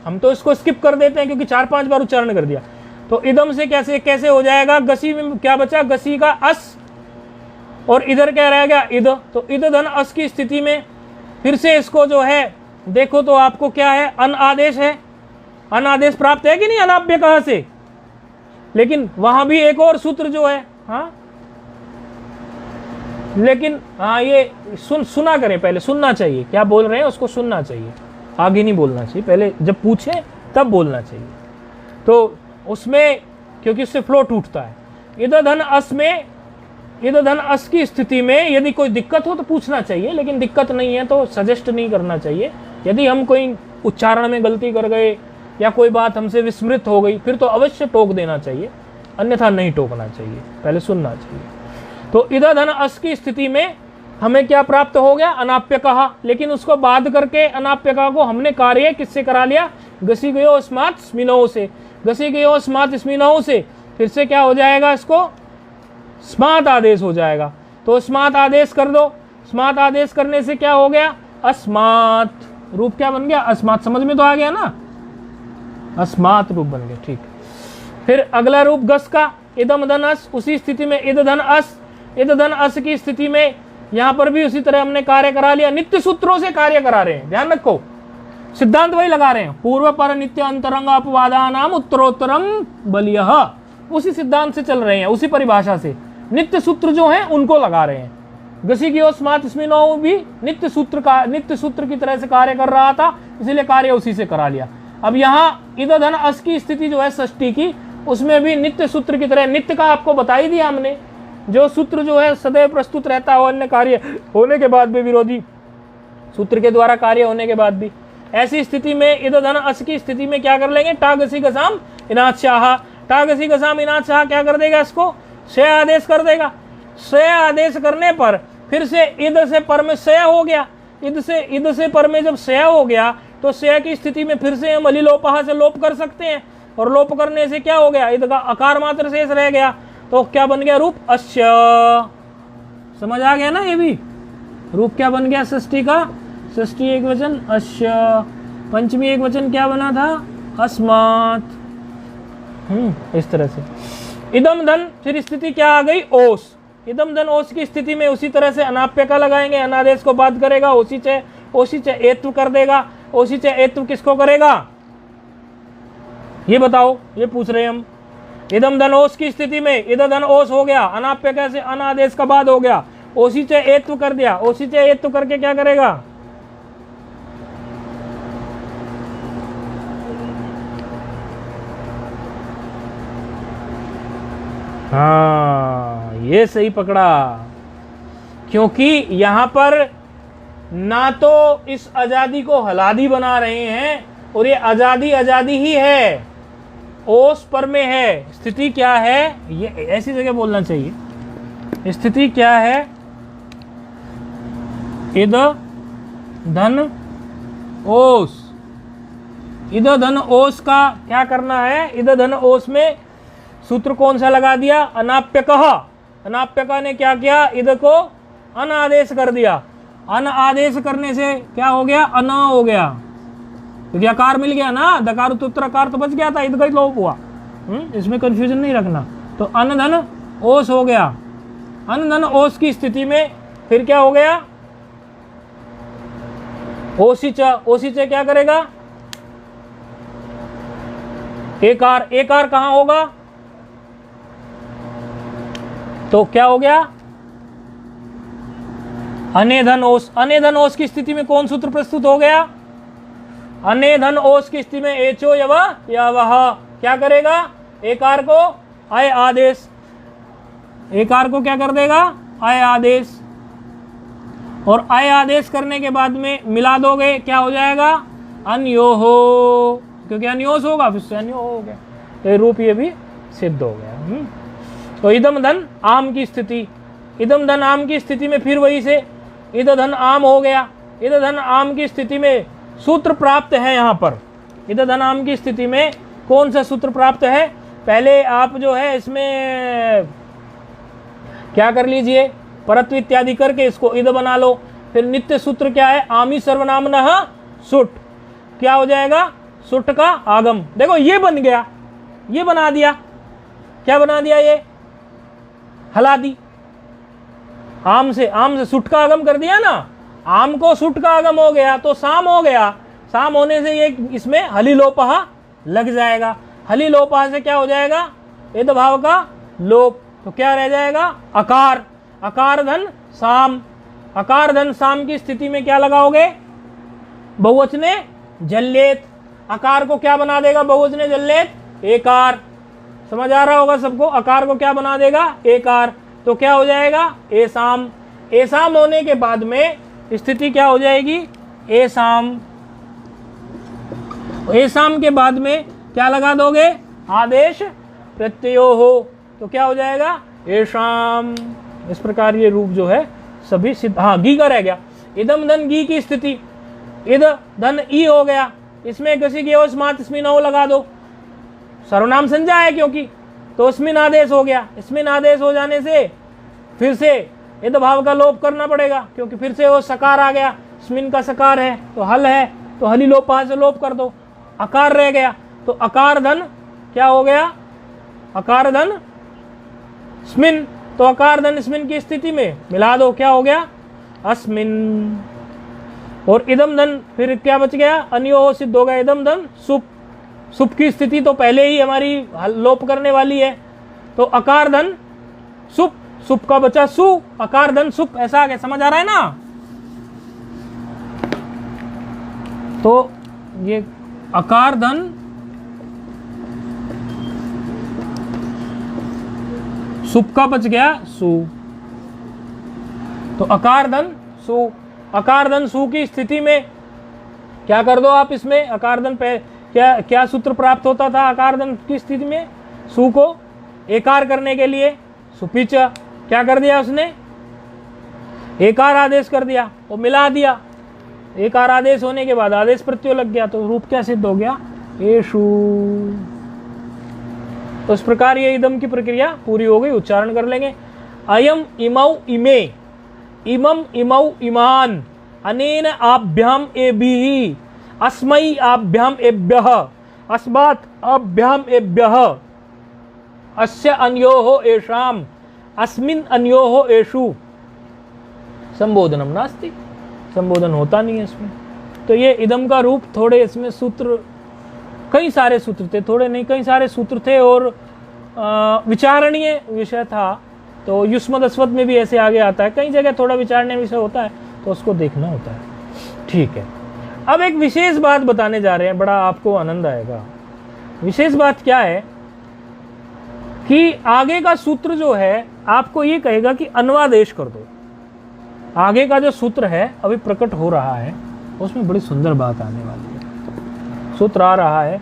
हम तो इसको स्किप कर देते हैं क्योंकि 4-5 बार उच्चारण कर दिया। तो इदम से कैसे कैसे हो जाएगा, गसी में क्या बचा, गसी का अस, और इधर क्या रह गया, इद। तो इद धन अस की स्थिति में फिर से इसको जो है देखो तो आपको क्या है, अन आदेश है, अन आदेश प्राप्त है कि नहीं अनाप्य कहा से। लेकिन वहां भी एक और सूत्र जो है, हाँ लेकिन हाँ ये सुना करें, पहले सुनना चाहिए, क्या बोल रहे हैं उसको सुनना चाहिए, आगे नहीं बोलना चाहिए, पहले जब पूछे तब बोलना चाहिए। तो उसमें क्योंकि उससे फ्लो टूटता है। इद धन अस में, इद धन अस की स्थिति में यदि कोई दिक्कत हो तो पूछना चाहिए, लेकिन दिक्कत नहीं है तो सजेस्ट नहीं करना चाहिए। यदि हम कोई उच्चारण में गलती कर गए या कोई बात हमसे विस्मृत हो गई फिर तो अवश्य टोक देना चाहिए, अन्यथा नहीं टोकना चाहिए, पहले सुनना चाहिए। तो इद धन अस की स्थिति में हमें क्या प्राप्त हो गया, अनाप्य कहा। लेकिन उसको बाध करके अनाप्य कहा को हमने कार्य किससे करा लिया, गसी गयो स्मात स्मिनौ से, गसी गयो स्मात स्मिनौ से फिर से क्या हो जाएगा, इसको स्मात आदेश हो जाएगा। तो स्मात आदेश कर दो, स्मात आदेश करने से क्या हो गया, अस्मात, रूप क्या बन गया, अस्मात। समझ में तो आ गया ना, अस्मात रूप बन गया, ठीक। फिर अगला रूप गस का, इदम धन अस, उसी स्थिति में इद धन अस, इद धन अस की स्थिति में यहां पर भी उसी तरह हमने कार्य करा लिया, नित्य सूत्रों से कार्य करा रहे हैं, ध्यान रखो सिद्धांत वही लगा रहे हैं, पूर्व पर नित्य अंतरंग अपवादा नाम उत्तरोत्तरम बलियः, उसी सिद्धांत से चल रहे हैं, उसी परिभाषा से नित्य सूत्र जो हैं उनको लगा रहे हैं। गसी की स्मात स्मिनौ भी नित्य सूत्र का, नित्य सूत्र की तरह से कार्य कर रहा था, इसीलिए कार्य उसी से करा लिया। अब यहाँ इद धन अस की स्थिति जो है षष्ठी की, उसमें भी नित्य सूत्र की तरह, नित्य का आपको बता ही दिया हमने, जो सूत्र जो है सदैव प्रस्तुत रहता है अन्य कार्य होने के बाद भी, विरोधी सूत्र के द्वारा कार्य होने के बाद भी। ऐसी स्थिति में इद धन अस की स्थिति में क्या कर लेंगे, टागसी गसाम इनाच शाह, टागसी गसाम इनाच शाह क्या कर देगा, इसको से आदेश कर देगा। से आदेश करने पर फिर से इद से पर में से हो गया, इद से पर में जब से हो गया तो से की स्थिति में फिर से हम अलिलोपहा से लोप कर सकते हैं, और लोप करने से क्या हो गया, इद का आकार मात्र शेष रह गया, तो क्या बन गया, रूप अश्य। समझ आ गया ना, ये भी रूप क्या बन गया षष्ठी का, षष्ठी एक वचन अश्य, पंचमी एक वचन क्या बना था, अस्मात। इस तरह से इदम धन, फिर स्थिति क्या आ गई, ओस। इदम धन ओस की स्थिति में उसी तरह से अनाप्य का लगाएंगे, अनादेश को बात करेगा, ओसी च एत्व कर देगा। ओसी च एत्व किसको करेगा, ये बताओ, ये पूछ रहे हम। इदम धन ओस की स्थिति में इद धन ओस हो गया, अनाप्य कैसे, अनादेश का बाद हो गया, ओसी च एत्व कर दिया, ओसी च एत्व करके क्या करेगा, हाँ ये सही पकड़ा, क्योंकि यहां पर ना तो इस आजादी को हलादी बना रहे हैं, और ये आजादी आजादी ही है, ओस पर में है। स्थिति क्या है, ये ऐसी जगह बोलना चाहिए, स्थिति क्या है, इद धन ओस, इद धन ओस का क्या करना है, इद धन ओस में सूत्र कौन सा लगा दिया, अनाप्यकः। अनाप्यकः ने क्या किया, इद को अनादेश कर दिया, अन आदेश करने से क्या हो गया, अन हो गया, क्योंकि आकार मिल गया ना, दकार उत्तराकार तो बच गया था, इद का ही लोप हुआ। इसमें कंफ्यूजन नहीं रखना। तो अन धन ओस हो गया, अन धन ओस की स्थिति में फिर क्या हो गया, ओसी च क्या करेगा, एकार, एकार कहां होगा, तो क्या हो गया, अनेधन ओस। अनेधन ओस की स्थिति में कौन सूत्र प्रस्तुत हो गया, अनेधन ओस की स्थिति में एचो या वह क्या करेगा, एकार को आय आदेश, एकार को क्या कर देगा, आय आदेश, और आय आदेश करने के बाद में मिला दोगे, क्या हो जाएगा, अन्यो हो, क्योंकि अन्योस होगा फिर से अन्यो हो गया, तो रूप ये भी सिद्ध हो गया। तो इदम धन आम की स्थिति, इदम धन आम की स्थिति में फिर वही से इद धन आम हो गया। इद धन आम की स्थिति में सूत्र प्राप्त है, यहाँ पर इद धन आम की स्थिति में कौन सा सूत्र प्राप्त है, पहले आप जो है इसमें क्या कर लीजिए, परत्व इत्यादि करके इसको इद बना लो। फिर नित्य सूत्र क्या है, आमी सर्वनामनः सुट, क्या हो जाएगा, सुट का आगम। देखो ये बन गया, ये बना दिया। क्या बना दिया? ये हलादी। आम से सुट का आगम कर दिया ना, आम को सुट का आगम हो गया तो साम हो गया। साम होने से ये इसमें हली लोपहा लग जाएगा। हली लोपहा से क्या हो जाएगा? इद भाव का लोप। तो क्या रह जाएगा? अकार। अकार धन साम। अकार धन साम की स्थिति में क्या लगाओगे? बहुवचने जल्लेत। अकार को क्या बना देगा बहुवचने जल्लेत? एकार। समझ आ रहा होगा सबको? अकार को क्या बना देगा? एकार। तो क्या हो जाएगा? एसाम। एसाम होने के बाद में स्थिति क्या हो जाएगी? एसाम। एसाम के बाद में क्या लगा दोगे? आदेश प्रत्ययो हो। तो क्या हो जाएगा? एशाम। इस प्रकार ये रूप जो है सभी सिद्ध। हाँ, गी का रह गया। इदम धन गी की स्थिति, इद धन ई हो गया। इसमें किसी की स्मार्ट स्मिन हो लगा दो, सर्वनाम संज्ञा है क्योंकि, तो स्मिन आदेश हो गया। स्मिन आदेश हो जाने से फिर से इद भाव का लोप करना पड़ेगा क्योंकि फिर से वो सकार आ गया। स्मिन का सकार है तो हल है, तो हली लोपा से लोप कर दो। अकार रह गया तो अकार धन क्या हो गया? अकार धन स्मिन। तो अकार धन स्मिन की स्थिति में मिला दो, क्या हो गया? अस्मिन। और इदम धन फिर क्या बच गया? अन्यो सिद्ध हो गया। इदम धन सुप। सुप की स्थिति तो पहले ही हमारी लोप करने वाली है, तो अकार धन सुप। सुप का बचा सु, अकार धन सुप। ऐसा आगे समझ आ रहा है ना? तो ये अकार धन सुप का बच गया सु, तो अकार धन सु। अकार धन सु की स्थिति में क्या कर दो आप? इसमें अकार धन पे क्या सूत्र प्राप्त होता था अकार धन की स्थिति में? सु को एकार करने के लिए सुपिच क्या कर दिया उसने? एकार आदेश कर दिया, वो मिला दिया। एकार आदेश होने के बाद आदेश प्रत्यय लग गया, तो रूप क्या सिद्ध हो गया? एषु। तो इस प्रकार ये इदम की प्रक्रिया पूरी हो गई। उच्चारण कर लेंगे। अयम इमौ इमे, इमम इमौ इमान, अनेन आभ्याम एभिः, अस्मै आभ्याम एभ्यः, अस्मात् आभ्याम एभ्यः, अस्य अन्योः एषाम्, अस्मिन् अन्योः एषु। संबोधनम नास्ति, संबोधन होता नहीं है इसमें। तो ये इदम का रूप। थोड़े इसमें सूत्र, कई सारे सूत्र थे, थोड़े नहीं कई सारे सूत्र थे और विचारणीय विषय था। तो युष्मद अस्वद में भी ऐसे आगे आता है, कई जगह थोड़ा विचारणीय विषय होता है तो उसको देखना होता है। ठीक है, अब एक विशेष बात बताने जा रहे हैं, बड़ा आपको आनंद आएगा। विशेष बात क्या है कि आगे का सूत्र जो है आपको ये कहेगा कि अन्वादेश कर दो। आगे का जो सूत्र है अभी प्रकट हो रहा है, उसमें बड़ी सुंदर बात आने वाली है। सूत्र आ रहा है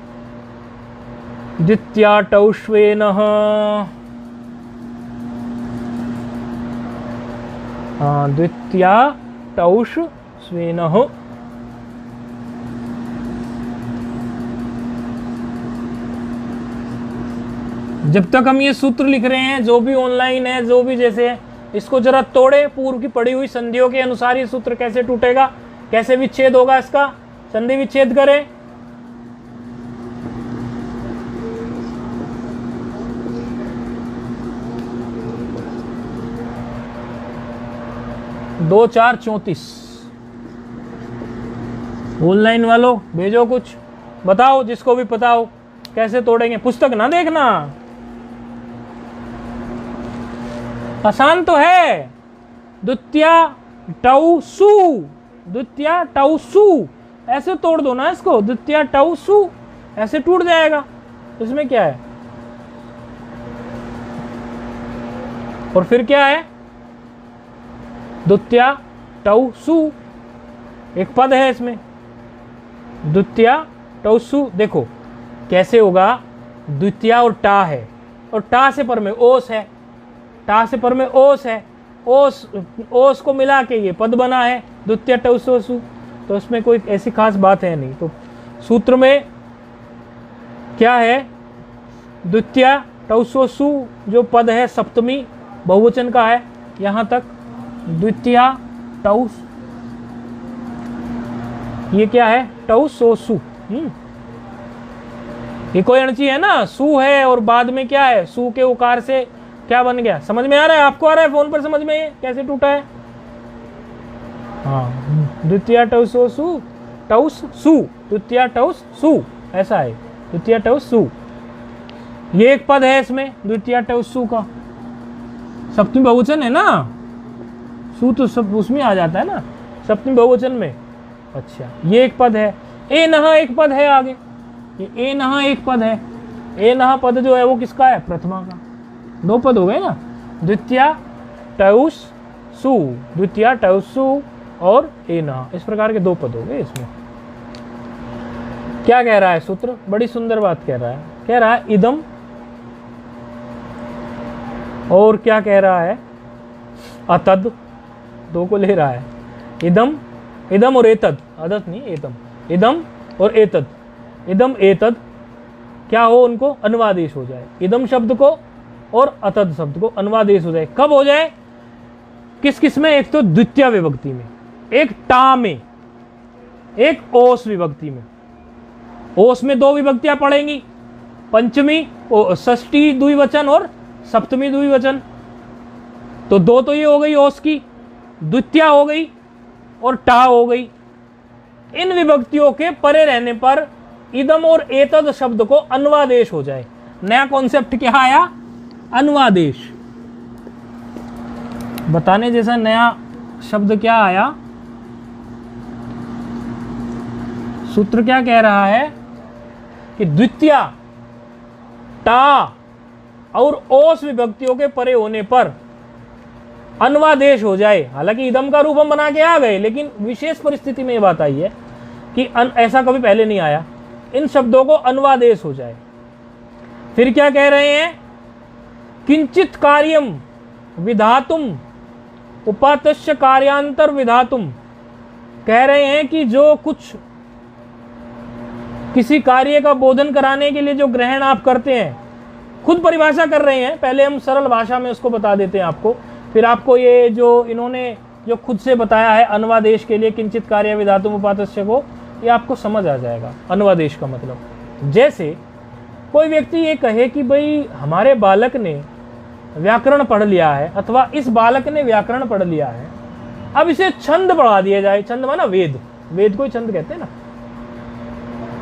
द्वित्याटौष्वेनः, द्वित्याटौष्वेनः, जब तक हम ये सूत्र लिख रहे हैं, जो भी ऑनलाइन है, जो भी जैसे है, इसको जरा तोड़े। पूर्व की पड़ी हुई संधियों के अनुसार ये सूत्र कैसे टूटेगा, कैसे विच्छेद होगा, इसका संधि विच्छेद करें। दो 4 34 ऑनलाइन वालों भेजो, कुछ बताओ, जिसको भी पता हो कैसे तोड़ेंगे। पुस्तक ना देखना, आसान तो है। द्वितीया टौ सु, द्वितीया टौ सु, ऐसे तोड़ दो ना इसको। द्वितीया टौ सु ऐसे टूट जाएगा, इसमें क्या है। और फिर क्या है? द्वितीया टौ सु, एक पद है इसमें। द्वितीया टौ सु, देखो कैसे होगा। द्वितीया और टा है, और टा से पर में ओस है, टा से पर में ओस है, ओस को मिला के ये पद बना है द्वितीय टौसोसु। तो इसमें कोई ऐसी खास बात है नहीं। तो सूत्र में क्या है? द्वितीय टौसोसु जो पद है सप्तमी बहुवचन का है, यहाँ तक द्वितीय टौस, ये क्या है? टौसोसु। ये कोई अणची है ना, सु है और बाद में क्या है, सु के उकार से क्या बन गया, समझ में आ रहा है? आपको आ रहा है फोन पर समझ में, ये कैसे टूटा है? हाँ, द्वितीय टौसो सु, टौस सु, द्वितीय टौस सु, ऐसा है, द्वितीय टौस सु। ये एक पद है इसमें, द्वितीय टौस सु का, सप्तमी बहुवचन है ना, सु तो सब उसमें आ जाता है ना, सप्तमी बहुवचन में। अच्छा, ये एक पद है। ए नहा एक पद है आगे, ये ए नहा एक पद है। ए नहा पद जो है वो किसका है? प्रथमा का। दो पद हो गए ना, द्वितीय टौस सु, द्वितीय टौस सु और ए नहा, इस प्रकार के दो पद हो गए इसमें। क्या कह रहा है सूत्र? बड़ी सुंदर बात कह रहा है, कह रहा है इदम, और क्या कह रहा है? अतद, दो को ले रहा है, इदम, इदम और एतद, अदत नहीं एतम, इदम और एतद, इदम एतद क्या हो, उनको अनुवादेश हो जाए, इदम शब्द को और अतद शब्द को अनुवादेश हो जाए। कब हो जाए? किस किस में? एक तो द्वितीय विभक्ति में, एक टा में, एक ओस विभक्ति में। ओस में दो विभक्तियां पड़ेंगी, पंचमी षष्ठी द्विवचन और सप्तमी द्विवचन। तो दो तो ये हो गई ओस की, द्वितीय हो गई और टा हो गई। इन विभक्तियों के परे रहने पर इदम और एतद शब्द को अनुवादेश हो जाए। नया कॉन्सेप्ट क्या आया? अनुवादेश। बताने जैसा नया शब्द क्या आया? सूत्र क्या कह रहा है कि द्वितीय, टा और ओस विभक्तियों के परे होने पर अनुवादेश हो जाए। हालांकि इदम का रूप हम बना के आ गए, लेकिन विशेष परिस्थिति में ये बात आई है कि ऐसा कभी पहले नहीं आया। इन शब्दों को अनुवादेश हो जाए। फिर क्या कह रहे हैं? किंचित कार्यम विधातुम उपातस्य कार्यांतर विधातुम। कह रहे हैं कि जो कुछ किसी कार्य का बोधन कराने के लिए जो ग्रहण आप करते हैं, खुद परिभाषा कर रहे हैं। पहले हम सरल भाषा में उसको बता देते हैं आपको, फिर आपको ये जो इन्होंने जो खुद से बताया है अनुवादेश के लिए किंचित कार्य विधातुम उपातस्य को, ये आपको समझ आ जाएगा अनुवादेश का मतलब। जैसे कोई व्यक्ति ये कहे कि भाई हमारे बालक ने व्याकरण पढ़ लिया है, अथवा इस बालक ने व्याकरण पढ़ लिया है, अब इसे छंद पढ़ा दिया जाए। छंद माना वेद, वेद को ही छंद कहते हैं ना।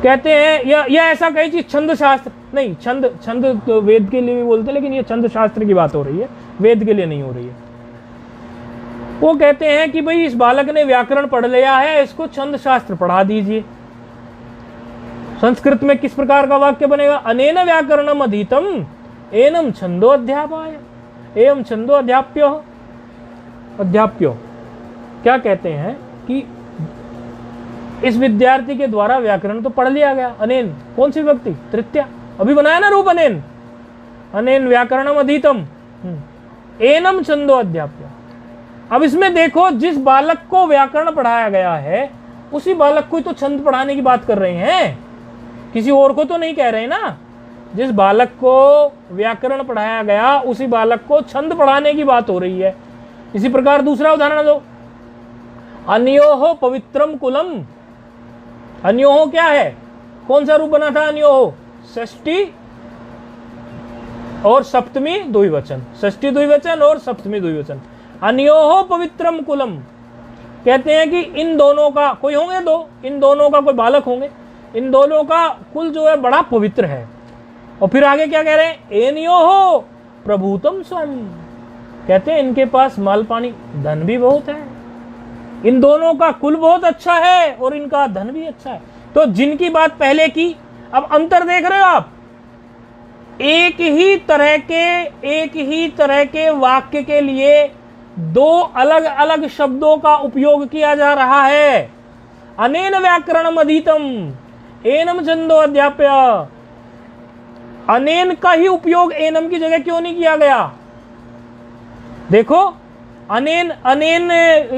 कहते हैं या ऐसा कहे कि छंद शास्त्र नहीं, छंद छंद तो वेद के लिए भी बोलते हैं, लेकिन ये छंद शास्त्र की बात हो रही है, वेद के लिए नहीं हो रही है। वो कहते हैं कि भाई इस बालक ने व्याकरण पढ़ लिया है, इसको छंद शास्त्र पढ़ा दीजिए। संस्कृत में किस प्रकार का वाक्य बनेगा? अनेन व्याकरणम अधीतम एनम छंदो अध्यापाय एवं छंदो अध्याप्यो। अध्याप्यो क्या कहते हैं कि इस विद्यार्थी के द्वारा व्याकरण तो पढ़ लिया गया। अनेन कौन सी विभक्ति? तृतीया, अभी बनाया ना रूप अनेन, अनेन व्याकरणम अधीतम एनम छंदो अध्याप्य। अब इसमें देखो, जिस बालक को व्याकरण पढ़ाया गया है उसी बालक को तो छंद पढ़ाने की बात कर रहे हैं, किसी और को तो नहीं कह रहे ना। जिस बालक को व्याकरण पढ़ाया गया उसी बालक को छंद पढ़ाने की बात हो रही है। इसी प्रकार दूसरा उदाहरण दो, अन्योहो पवित्रम कुलम। अन्योहो क्या है? कौन सा रूप बना था अन्योहो? षष्ठी और सप्तमी द्विवचन, षष्ठी द्विवचन और सप्तमी द्विवचन। अन्योहो पवित्रम कुलम, कहते हैं कि इन दोनों का कोई होंगे दो, इन दोनों का कोई बालक होंगे, इन दोनों का कुल जो है बड़ा पवित्र है। और फिर आगे क्या कह रहे हैं? एनयोहो प्रभुतम स्वयं, कहते हैं इनके पास माल पानी धन भी बहुत है, इन दोनों का कुल बहुत अच्छा है और इनका धन भी अच्छा है। तो जिनकी बात पहले की, अब अंतर देख रहे हो आप, एक ही तरह के वाक्य के लिए दो अलग अलग शब्दों का उपयोग किया जा रहा है। अनेन व्याकरणम अधीतम एनम छंदो अध्याप्य। अनेन का ही उपयोग एनम की जगह क्यों नहीं किया गया? देखो, अनेन अनेन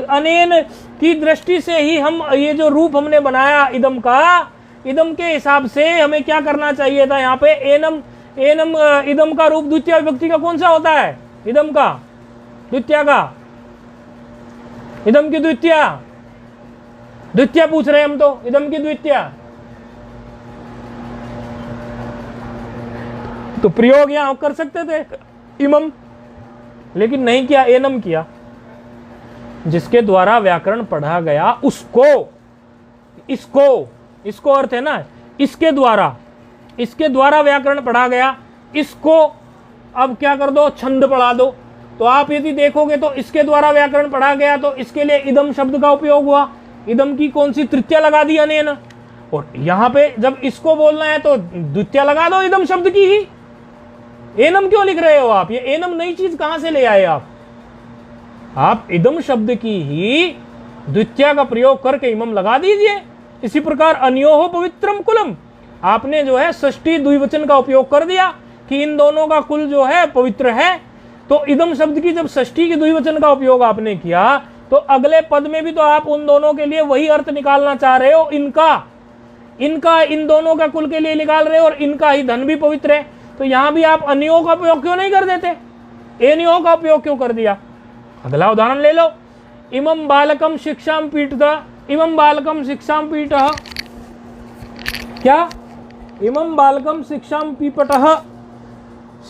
अनेन की दृष्टि से ही हम ये जो रूप हमने बनाया इदम का, इदम के हिसाब से हमें क्या करना चाहिए था? यहाँ पे एनम एनम इदम का रूप द्वितीय विभक्ति का कौन सा होता है? इदम का द्वितीय का, इदम की द्वितीय, द्वितीय पूछ रहे हैं हम तो, इदम की द्वितीय। तो प्रयोग यहां कर सकते थे इमम, लेकिन नहीं किया, एनम किया। जिसके द्वारा व्याकरण पढ़ा गया उसको, इसको अर्थ है ना इसके द्वारा व्याकरण पढ़ा गया, इसको अब क्या कर दो, छंद पढ़ा दो। तो आप यदि देखोगे तो इसके द्वारा व्याकरण पढ़ा गया तो इसके लिए इदम शब्द का उपयोग हुआ, इदम की कौन सी तृतीया लगा दी अनेन, और यहां पे जब इसको बोलना है तो द्वितीया लगा दो इदम शब्द की ही। एनम क्यों लिख रहे हो आप, ये एनम नई चीज कहां से ले आए आप इदम शब्द की ही द्वितीया का प्रयोग करके इमम लगा दीजिए। इसी प्रकार अन्योहो पवित्रम कुलम, आपने जो है षष्ठी द्विवचन का उपयोग कर दिया कि इन दोनों का कुल जो है पवित्र है। तो इदम शब्द की जब षष्ठी के द्विवचन का उपयोग आपने किया तो अगले पद में भी तो आप उन दोनों के लिए वही अर्थ निकालना चाह रहे हो, इनका इन दोनों का कुल के लिए निकाल रहे हो, और इनका ही धन भी पवित्र है। तो यहां भी आप अन्यों का उपयोग क्यों नहीं कर देते, एनियों का उपयोग क्यों कर दिया। अगला उदाहरण ले लो, इमम बालकम शिक्षाम पीठता, इमम बालकम शिक्षाम पीठः, क्या इमम बालकम शिक्षाम पीपटः,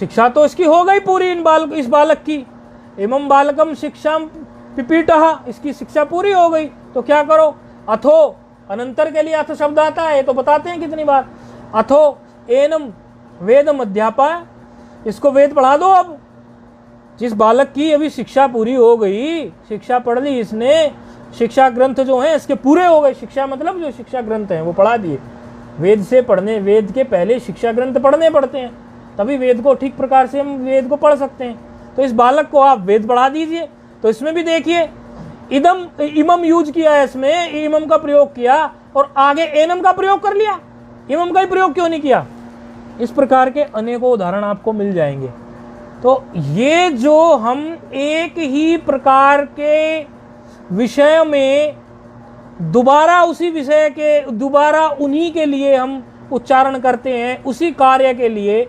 शिक्षा तो इसकी हो गई पूरी इस बालक की, इमम बालकम शिक्षाम पिपीटः, इसकी शिक्षा पूरी हो गई। तो क्या करो, अथो, अनंतर के लिए अथ शब्द आता है, तो बताते हैं कितनी बार, अथो एनम वेदम अध्यापय, इसको वेद पढ़ा दो। अब जिस बालक की अभी शिक्षा पूरी हो गई, शिक्षा पढ़ ली इसने, शिक्षा ग्रंथ जो हैं इसके पूरे हो गए, शिक्षा मतलब जो शिक्षा ग्रंथ हैं वो पढ़ा दिए। वेद से पढ़ने, वेद के पहले शिक्षा ग्रंथ पढ़ने पड़ते हैं, तभी वेद को ठीक प्रकार से हम वेद को पढ़ सकते हैं। तो इस बालक को आप वेद पढ़ा दीजिए। तो इसमें भी देखिए इमम यूज किया है, इसमें इमम का प्रयोग किया और आगे एनम का प्रयोग कर लिया, इमम का ही प्रयोग क्यों नहीं किया। इस प्रकार के अनेकों उदाहरण आपको मिल जाएंगे। तो ये जो हम एक ही प्रकार के विषय में दोबारा उसी विषय के दोबारा उन्हीं के लिए हम उच्चारण करते हैं, उसी कार्य के लिए।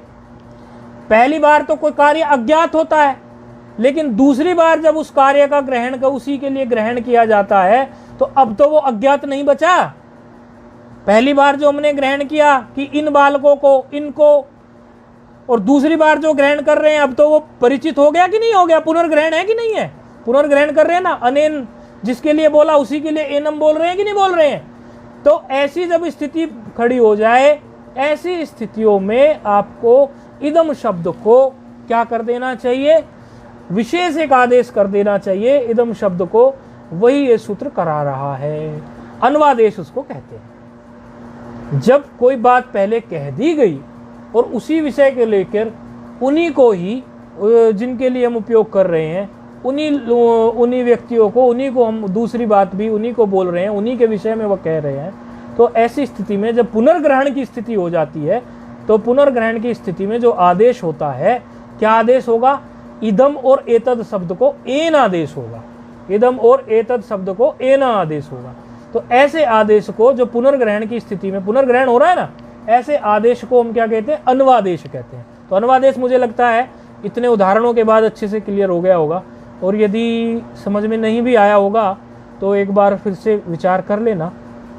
पहली बार तो कोई कार्य अज्ञात होता है, लेकिन दूसरी बार जब उस कार्य का ग्रहण का उसी के लिए ग्रहण किया जाता है तो अब तो वो अज्ञात नहीं बचा। पहली बार जो हमने ग्रहण किया कि इन बालकों को, इनको, और दूसरी बार जो ग्रहण कर रहे हैं अब तो वो परिचित हो गया कि नहीं हो गया, पुनर्ग्रहण है कि नहीं है, पुनर्ग्रहण कर रहे हैं ना। अनेन जिसके लिए बोला उसी के लिए एनम बोल रहे हैं कि नहीं बोल रहे हैं। तो ऐसी जब स्थिति खड़ी हो जाए, ऐसी स्थितियों में आपको इदम शब्द को क्या कर देना चाहिए, विशेष एक आदेश कर देना चाहिए इदम शब्द को। वही ये सूत्र करा रहा है, अन्वादेश उसको कहते हैं। जब कोई बात पहले कह दी गई और उसी विषय के लेकर उन्हीं को ही, जिनके लिए हम उपयोग कर रहे हैं, उन्हीं व्यक्तियों को, उन्हीं को हम दूसरी बात भी उन्हीं को बोल रहे हैं, उन्हीं के विषय में वो कह रहे हैं। तो ऐसी स्थिति में जब पुनर्ग्रहण की स्थिति हो जाती है, तो पुनर्ग्रहण की स्थिति में जो आदेश होता है, क्या आदेश होगा, इदम और एतद शब्द को एन आदेश होगा, इदम और एतद शब्द को एन आदेश होगा। तो ऐसे आदेश को जो पुनर्ग्रहण की स्थिति में, पुनर्ग्रहण हो रहा है ना, ऐसे आदेश को हम क्या कहते हैं, अन्वादेश कहते हैं। तो अन्वादेश मुझे लगता है इतने उदाहरणों के बाद अच्छे से क्लियर हो गया होगा, और यदि समझ में नहीं भी आया होगा तो एक बार फिर से विचार कर लेना,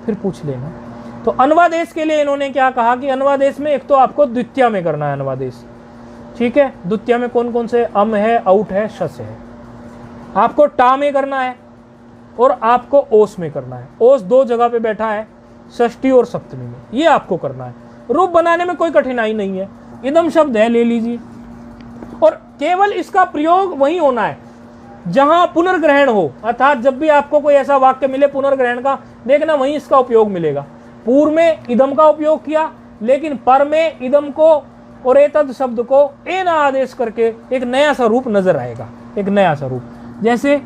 फिर पूछ लेना। तो अन्वादेश के लिए इन्होंने क्या कहा कि अन्वादेश में एक तो आपको द्वितीया में करना है अन्वादेश, ठीक है। द्वितीया में कौन कौन से, अम है, औट है, शस है। आपको टा में करना है और आपको ओस में करना है। ओस दो जगह पे बैठा है, षष्ठी और सप्तमी में, ये आपको करना है। रूप बनाने में कोई कठिनाई नहीं है, इदम शब्द है, ले लीजिए। और केवल इसका प्रयोग वही होना है जहां पुनर्ग्रहण हो, अर्थात जब भी आपको कोई ऐसा वाक्य मिले पुनर्ग्रहण का, देखना वहीं इसका उपयोग मिलेगा। पूर्व में इदम का उपयोग किया, लेकिन पर में इदम को और एतद शब्द को एन आदेश करके एक नया सा रूप नजर आएगा, एक नया सा रूप। जैसे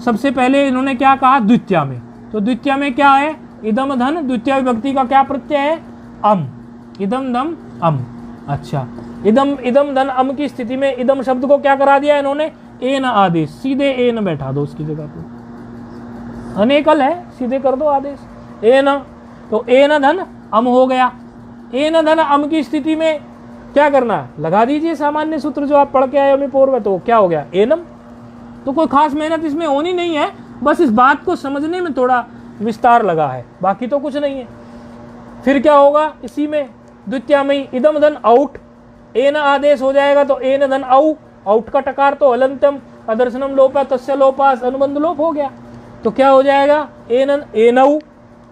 सबसे पहले इन्होंने क्या कहा, द्वितीया में, तो द्वितीया में क्या है, इदम धन, द्वितीय विभक्ति का क्या प्रत्यय है, अम, इदम धम अम। अच्छा, इदम धन अम की स्थिति में इदम शब्द को क्या करा दिया इन्होंने, एन आदेश, सीधे एन बैठा दो उसकी जगह पे, अनेकल है, सीधे कर दो आदेश एन। तो एन धन अम हो गया। एन धन अम की स्थिति में क्या करना है, लगा दीजिए सामान्य सूत्र जो आप पढ़ के आए अभी पूर्व, तो क्या हो गया, एनम। तो कोई खास मेहनत इसमें होनी नहीं है, बस इस बात को समझने में थोड़ा विस्तार लगा है, बाकी तो कुछ नहीं है। फिर क्या होगा, इसी में द्वितीया में इदम धन आउट, एन आदेश हो जाएगा तो एन धन औ, औट का टकार तो हलंतम, अदर्शनम लोपा तस्य लोपास, अनुबंध लोप हो गया। तो क्या हो जाएगा, एनन एनऊ,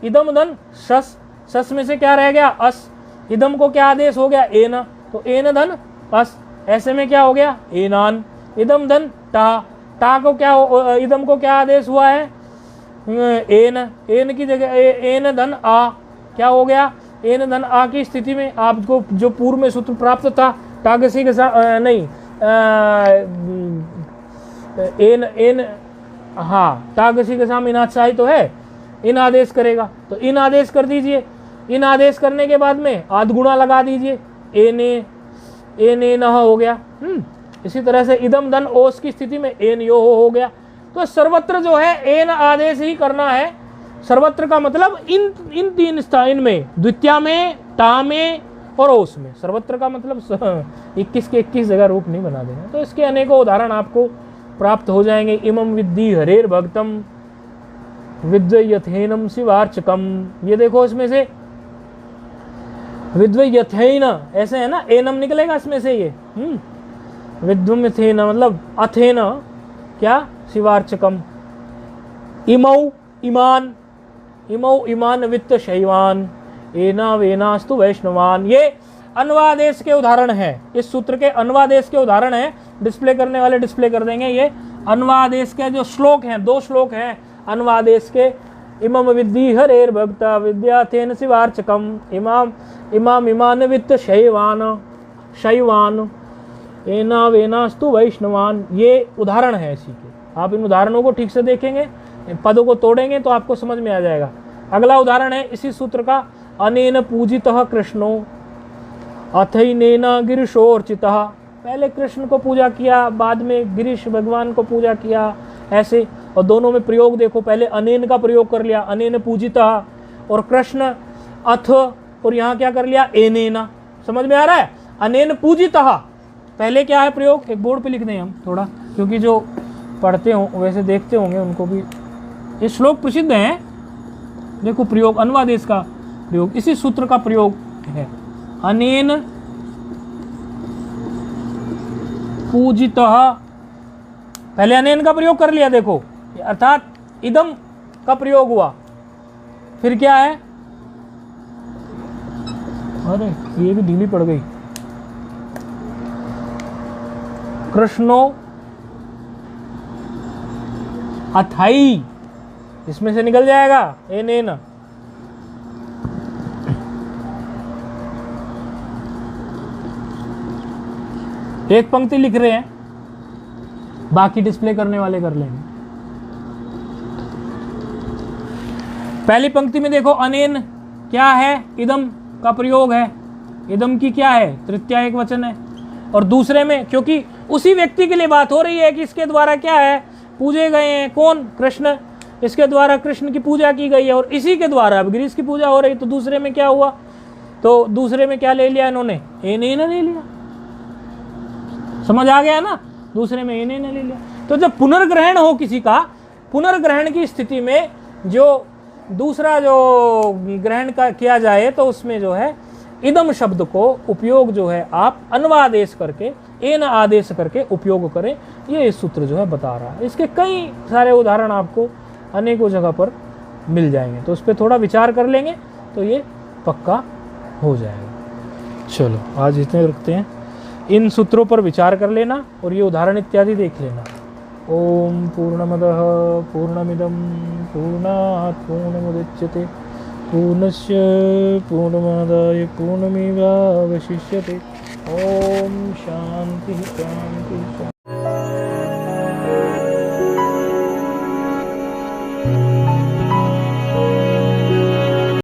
इदम धन शस, शस में से क्या रह गया, अस, इदम को क्या आदेश हो गया, एन, तो एन धन अस, ऐसे में क्या हो गया, एनान, इदम धन टा, टा को क्या इदम को क्या आदेश हुआ है, एन, एन की जगह एन धन आ, क्या हो गया, एन धन आ की स्थिति में आपको जो पूर्व में सूत्र प्राप्त था, टागसी के साथ नहीं, एन एन, हाँ टागसी के साथ इनाचाही तो है, इन आदेश करेगा, तो इन आदेश कर दीजिए। इन आदेश करने के बाद में आध गुणा लगा दीजिए, एन न हो गया। इसी तरह से इदम धन ओस की स्थिति में एन यो हो गया। तो सर्वत्र जो है एन आदेश ही करना है। सर्वत्र का मतलब इन तीन स्थान में, द्वितीया में, टा में और ओस में। सर्वत्र का मतलब 21 के 21 जगह रूप नहीं बना देना। तो इसके अनेकों उदाहरण आपको प्राप्त हो जाएंगे। इमं विद्धि हरेर भक्तम विद्वयथेनम शिवार्चकम, ये देखो इसमें से विद्वयथेन ऐसे है ना, एनम निकलेगा इसमें से ये, विद्वयथेन मतलब अथेन क्या, शिवार्चकम, इमौ ईमान, इमौ ईमान वित्त शैवान, एना वेनास्तु वैष्णवान। ये अन्वादेश के उदाहरण हैं, इस सूत्र के अन्वादेश के उदाहरण हैं। डिस्प्ले करने वाले डिस्प्ले कर देंगे। ये अन्वादेश के जो श्लोक हैं, 2 श्लोक हैं अन्वादेश के। इमम विद्धि हरेर भक्ता विद्याथेन शिवार्चकम, इमाम इमान वित्त शैवान, शैवान, एना वेनास्तु वैष्णवान। ये उदाहरण है इसी के। आप इन उदाहरणों को ठीक से देखेंगे, पदों को तोड़ेंगे तो आपको समझ में आ जाएगा। अगला उदाहरण है इसी सूत्र का, अनेन पूजितः कृष्णो अथैनेन गिरिशोर्चितः। पहले कृष्ण को पूजा किया, बाद में गिरीश भगवान को पूजा किया, ऐसे। और दोनों में प्रयोग देखो, पहले अनेन का प्रयोग कर लिया, अनेन पूजितः, और कृष्ण अथ, और यहाँ क्या कर लिया, एनेना। समझ में आ रहा है, अनेन पूजितः पहले क्या है प्रयोग, एक बोर्ड पे लिख दें हम थोड़ा, क्योंकि जो पढ़ते हो वैसे देखते होंगे उनको भी ये श्लोक प्रसिद्ध है। देखो प्रयोग, अन्वादेश का प्रयोग, इसी सूत्र का प्रयोग है। अनेन पूजितः, पहले अनेन का प्रयोग कर लिया, देखो अर्थात इदम का प्रयोग हुआ। फिर क्या है, अरे ये भी ढीली पड़ गई, कृष्णो अथाई, इसमें से निकल जाएगा एनेन। एक पंक्ति लिख रहे हैं, बाकी डिस्प्ले करने वाले कर लेंगे। पहली पंक्ति में देखो अनेन क्या है, इदम का प्रयोग है। इदम की क्या है, तृतीया एक वचन है। और दूसरे में क्योंकि उसी व्यक्ति के लिए बात हो रही है कि इसके द्वारा क्या है, पूजे गए हैं, कौन, कृष्ण, इसके द्वारा कृष्ण की पूजा की गई है और इसी के द्वारा अब गिरीश की पूजा हो रही। तो दूसरे में क्या हुआ, तो दूसरे में क्या ले लिया इन्होंने, एनेन ले लिया। समझ आ गया ना, दूसरे में एनेन ले लिया। तो जब पुनर्ग्रहण हो किसी का, पुनर्ग्रहण की स्थिति में जो दूसरा जो ग्रहण का किया जाए तो उसमें जो है इदम शब्द को उपयोग जो है आप अन्वादेश करके, एन आदेश करके उपयोग करें। ये इस सूत्र जो है बता रहा है। इसके कई सारे उदाहरण आपको अनेकों जगह पर मिल जाएंगे, तो उस पर थोड़ा विचार कर लेंगे तो ये पक्का हो जाएगा। चलो आज इतने रखते हैं, इन सूत्रों पर विचार कर लेना और ये उदाहरण इत्यादि देख लेना। ओम पूर्णमदः पूर्णमिदं पूर्णात् पूर्णमुदच्यते पूर्णस्य पूर्णमादाय पूर्णमेवावशिष्यते। ओम शांति शांति शांति।